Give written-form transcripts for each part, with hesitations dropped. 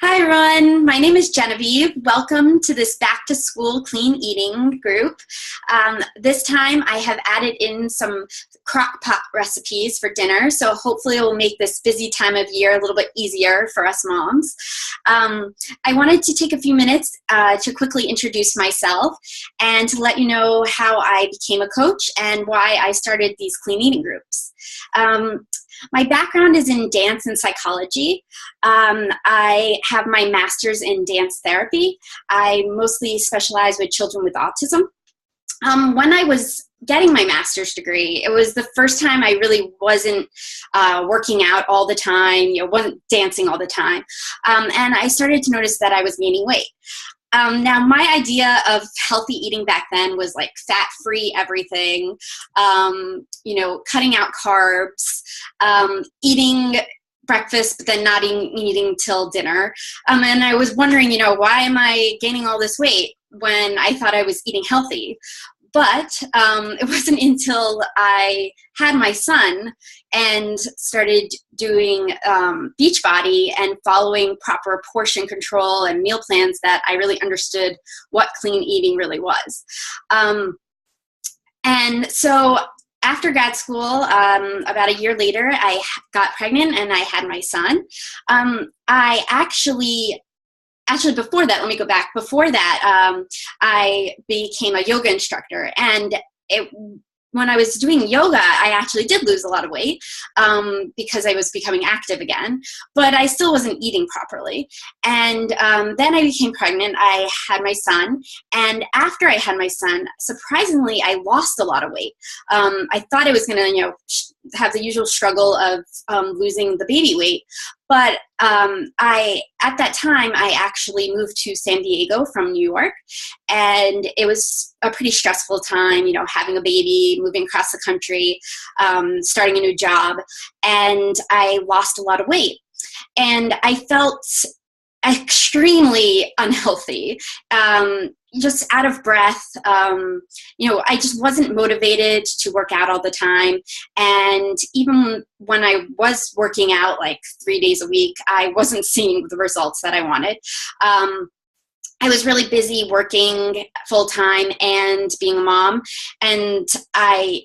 Hi everyone, my name is Genevieve. Welcome to this back to school clean eating group. This time I have added in some crock pot recipes for dinner, so hopefully it will make this busy time of year a little bit easier for us moms. I wanted to take a few minutes to quickly introduce myself and to let you know how I became a coach and why I started these clean eating groups. My background is in dance and psychology. I have my master's in dance therapy. I mostly specialize with children with autism. When I was getting my master's degree, it was the first time I really wasn't working out all the time, wasn't dancing all the time. And I started to notice that I was gaining weight. Now, my idea of healthy eating back then was like fat-free everything, cutting out carbs, eating breakfast, but then not eating till dinner. And I was wondering, why am I gaining all this weight when I thought I was eating healthy? But it wasn't until I had my son and started doing Beachbody and following proper portion control and meal plans that I really understood what clean eating really was. And so after grad school, about a year later, I got pregnant and I had my son. Actually, before that, let me go back. Before that, I became a yoga instructor, and when I was doing yoga, I actually did lose a lot of weight because I was becoming active again, but I still wasn't eating properly. And then I became pregnant. I had my son, and after I had my son, surprisingly, I lost a lot of weight. I thought I was going to, have the usual struggle of losing the baby weight. But at that time, I actually moved to San Diego from New York, and it was a pretty stressful time, having a baby, moving across the country, starting a new job, and I lost a lot of weight. And I felt extremely unhealthy, just out of breath. I just wasn't motivated to work out all the time. And even when I was working out like 3 days a week, I wasn't seeing the results that I wanted. I was really busy working full time and being a mom. And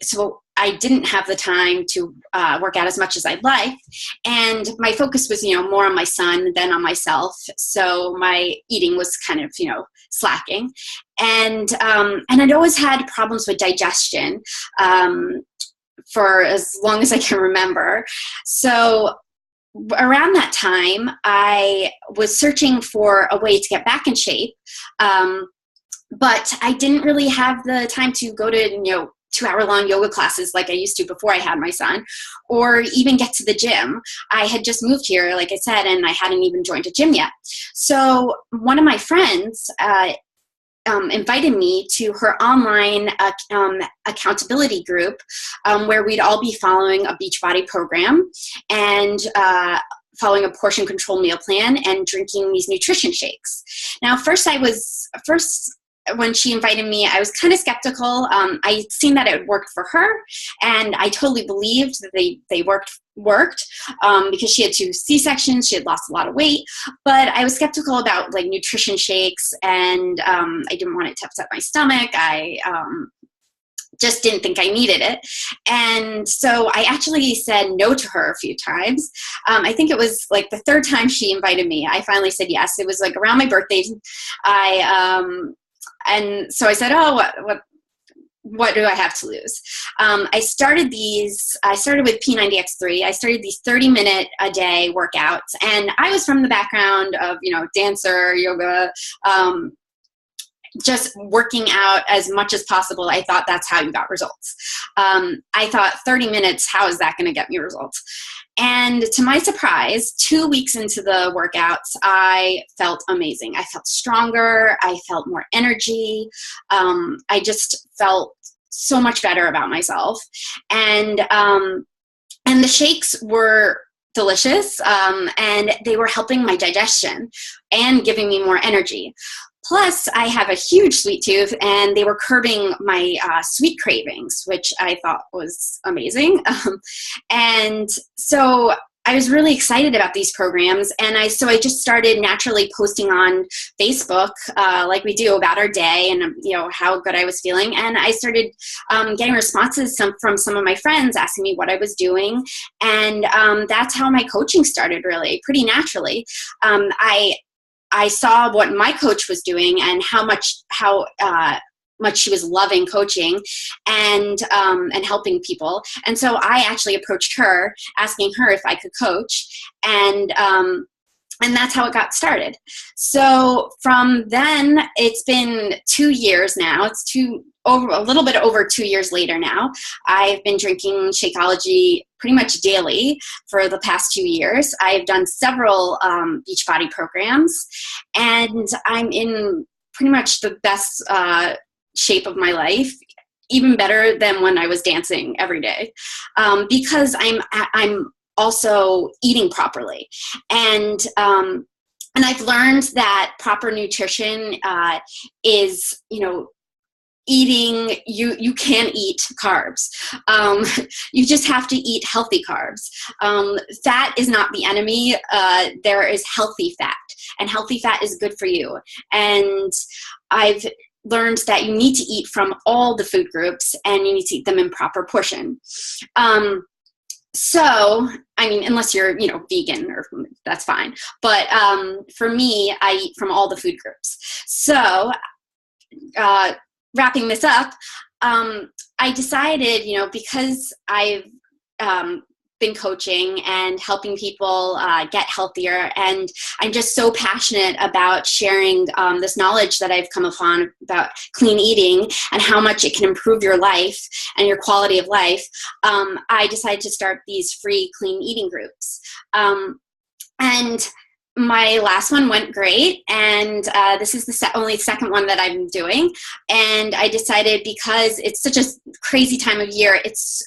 so I didn't have the time to work out as much as I'd like. And my focus was, more on my son than on myself. So my eating was kind of, slacking. And I'd always had problems with digestion for as long as I can remember. So around that time, I was searching for a way to get back in shape. But I didn't really have the time to go to, 2-hour-long yoga classes like I used to before I had my son, or even get to the gym. I had just moved here, like I said, and I hadn't even joined a gym yet. So one of my friends invited me to her online accountability group where we'd all be following a Beachbody program and following a portion control meal plan and drinking these nutrition shakes. Now, when she invited me, I was kind of skeptical. I'd seen that it worked for her, and I totally believed that they worked because she had 2 C-sections. She had lost a lot of weight, but I was skeptical about like nutrition shakes, and I didn't want it to upset my stomach. I just didn't think I needed it. And so I actually said no to her a few times. I think it was like the 3rd time she invited me, I finally said yes. It was like around my birthday. And so I said, oh, what do I have to lose? I started with P90X3. I started these 30-minute a day workouts. And I was from the background of, dancer, yoga, just working out as much as possible. I thought that's how you got results. I thought 30 minutes, how is that going to get me results? And to my surprise, 2 weeks into the workouts, I felt amazing. I felt stronger. I felt more energy. I just felt so much better about myself. And the shakes were delicious, and they were helping my digestion and giving me more energy. Plus, I have a huge sweet tooth, and they were curbing my sweet cravings, which I thought was amazing. And so I was really excited about these programs, and so I just started naturally posting on Facebook, like we do, about our day and how good I was feeling. And I started getting responses from some of my friends asking me what I was doing, and that's how my coaching started, really, pretty naturally. I saw what my coach was doing and how much she was loving coaching and helping people. And so I actually approached her, asking her if I could coach, and that's how it got started. So from then, it's been 2 years now. It's a little bit over 2 years later now. I've been drinking Shakeology pretty much daily for the past 2 years. I've done several Beachbody programs, and I'm in pretty much the best shape of my life, even better than when I was dancing every day, because I'm also eating properly, and I've learned that proper nutrition is eating, you can eat carbs. You just have to eat healthy carbs. Fat is not the enemy. There is healthy fat, and healthy fat is good for you. And I've learned that you need to eat from all the food groups, and you need to eat them in proper portion. So, I mean, unless you're, vegan, or that's fine. But for me, I eat from all the food groups. So, wrapping this up, I decided, because I've been coaching and helping people get healthier, and I'm just so passionate about sharing this knowledge that I've come upon about clean eating and how much it can improve your life and your quality of life. I decided to start these free clean eating groups, and my last one went great, and this is the only second one that I'm doing. And I decided, because it's such a crazy time of year, it's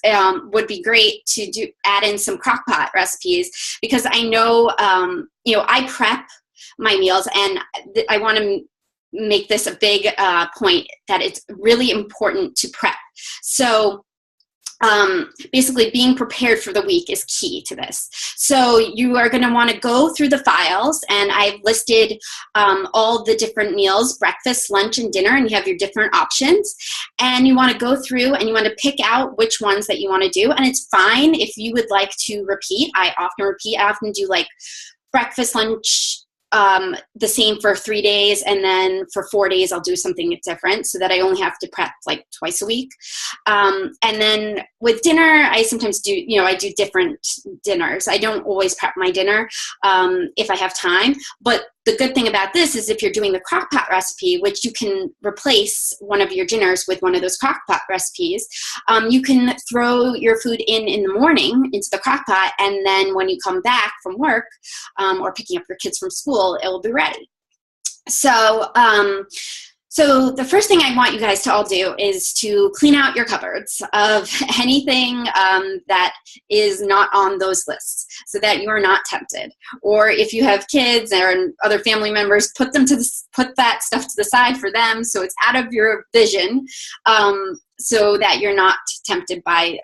would be great to add in some crock pot recipes, because I know I prep my meals, and I want to make this a big point that it's really important to prep. So basically, being prepared for the week is key to this. So you are going to want to go through the files, and I've listed all the different meals: breakfast, lunch, and dinner, and you have your different options. And you want to go through, and you want to pick out which ones that you want to do. And it's fine if you would like to repeat. I often repeat. I often do like breakfast, lunch, the same for 3 days, and then for 4 days I'll do something different, so that I only have to prep like twice a week. And then with dinner, I sometimes do, I do different dinners. I don't always prep my dinner if I have time. But the good thing about this is, if you're doing the crock pot recipe, which you can replace one of your dinners with one of those crock pot recipes, you can throw your food in the morning into the crock pot, and then when you come back from work or picking up your kids from school, it will be ready. So, so the first thing I want you guys to all do is to clean out your cupboards of anything that is not on those lists, so that you are not tempted. Or if you have kids or other family members, put that stuff to the side for them, so it's out of your vision, so that you're not tempted by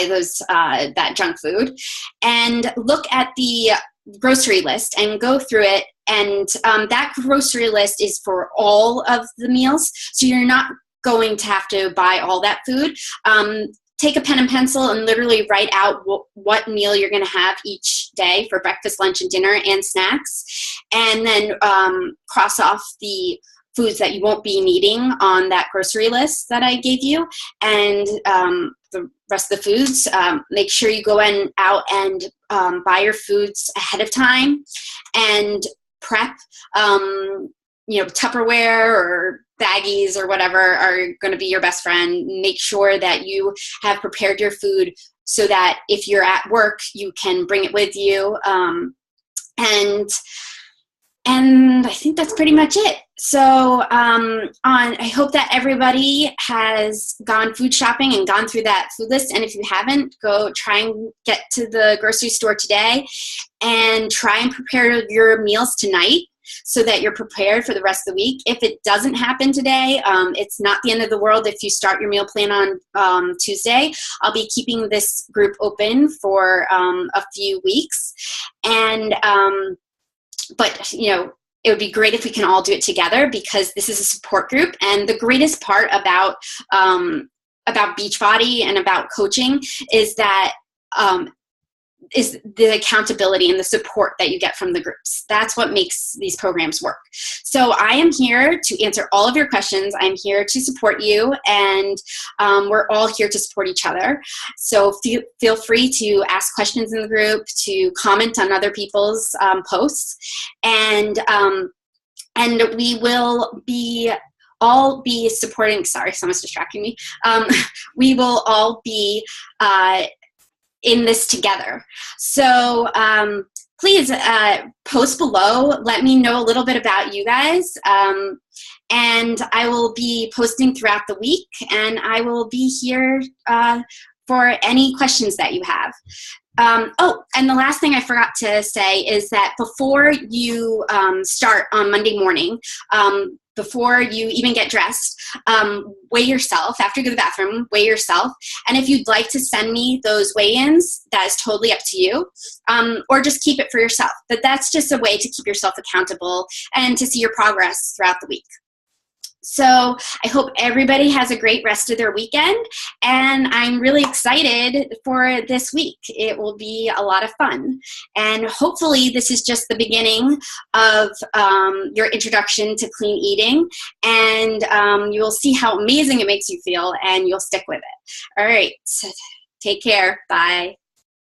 those that junk food. And look at the grocery list and go through it, and that grocery list is for all of the meals, so you're not going to have to buy all that food. Take a pen and pencil and literally write out what meal you're going to have each day for breakfast, lunch, and dinner, and snacks, and then cross off the foods that you won't be needing on that grocery list that I gave you. And the rest of the foods, make sure you go out and buy your foods ahead of time, and prep. Tupperware or baggies or whatever are going to be your best friend. Make sure that you have prepared your food, so that if you're at work, you can bring it with you. And I think that's pretty much it. So I hope that everybody has gone food shopping and gone through that food list. And if you haven't, go try and get to the grocery store today and try and prepare your meals tonight. so that you're prepared for the rest of the week. If it doesn't happen today, it's not the end of the world if you start your meal plan on Tuesday. I'll be keeping this group open for a few weeks. And but you know, it would be great if we can all do it together, because this is a support group. And the greatest part about Beachbody and about coaching is that is the accountability and the support that you get from the groups. That's what makes these programs work. So I am here to answer all of your questions. I'm here to support you, and we're all here to support each other. So feel free to ask questions in the group, to comment on other people's posts, and we will all be supporting. Sorry, someone's distracting me. We will all be in this together. So please post below. Let me know a little bit about you guys. And I will be posting throughout the week, and I will be here for any questions that you have. Oh, and the last thing I forgot to say is that before you start on Monday morning, before you even get dressed, weigh yourself. After you go to the bathroom, weigh yourself. And if you'd like to send me those weigh-ins, that is totally up to you. Or just keep it for yourself. But that's just a way to keep yourself accountable and to see your progress throughout the week. So I hope everybody has a great rest of their weekend, and I'm really excited for this week. It will be a lot of fun, and hopefully this is just the beginning of your introduction to clean eating, and you will see how amazing it makes you feel, and you'll stick with it. All right, take care. Bye.